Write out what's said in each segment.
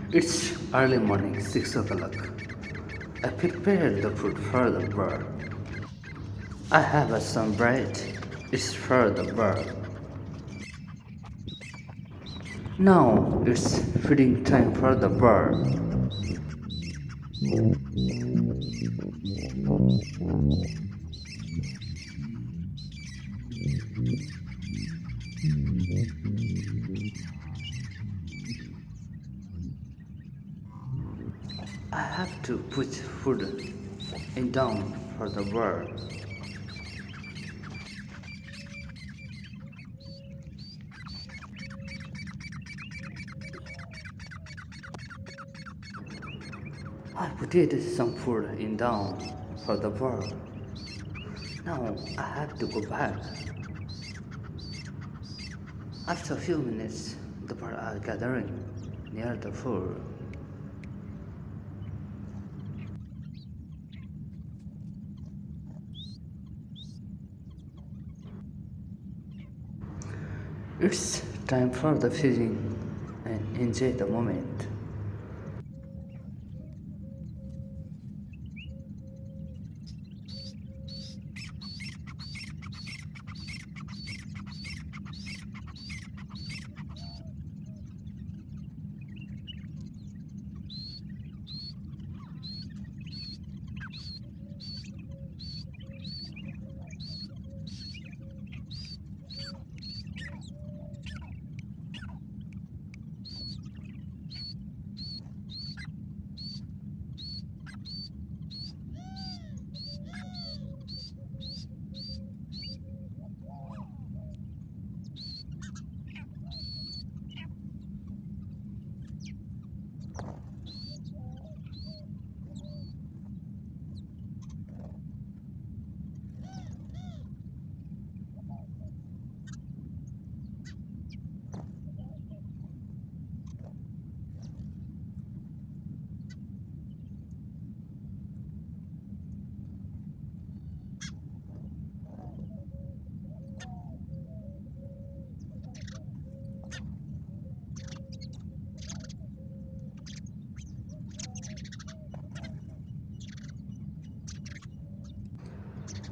It's early morning, 6 o'clock. I prepared the food for the bird. I have some bread. It's for the bird. Now it's feeding time for the bird. I have to put food in down for the bird. I put some food in down for the bird. Now I have to go back. After a few minutes, the birds are gathering near the food. It's time for the feeding and enjoy the moment.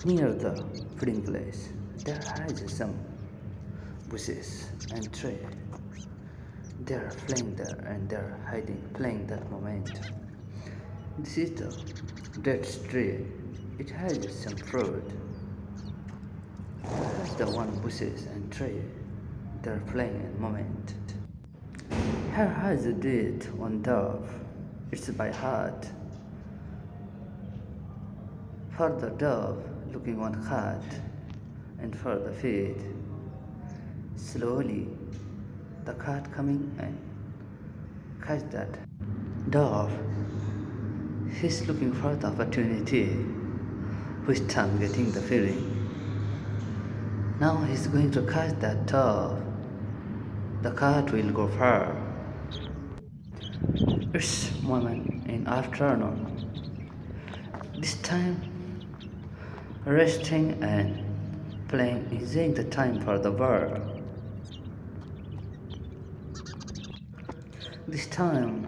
Near the feeding place, there are some bushes and tree. They are playing there and they are hiding, playing that moment. This is the dead tree. It has some fruit. That's the one bushes and tree. They are playing in moment. Here has a date on dove. It's by heart. For the dove looking on heart and for the feet. Slowly the cat coming and catch that dove. He's looking for the opportunity, which time getting the feeling. Now he's going to catch that dove. The cat will go far. It's moment in afternoon. This time resting and playing, enjoying the time for the bird. This time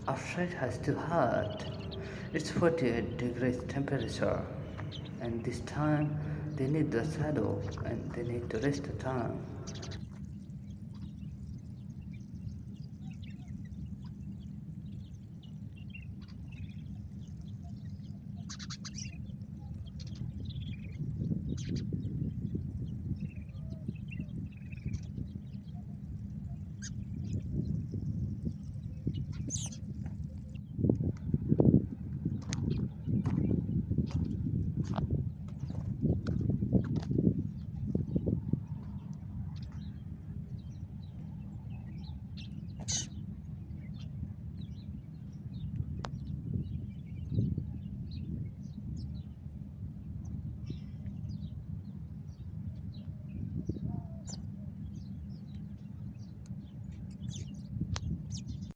outside has too hot. It's 48 degrees temperature, and this time they need the shadow and they need to rest the time.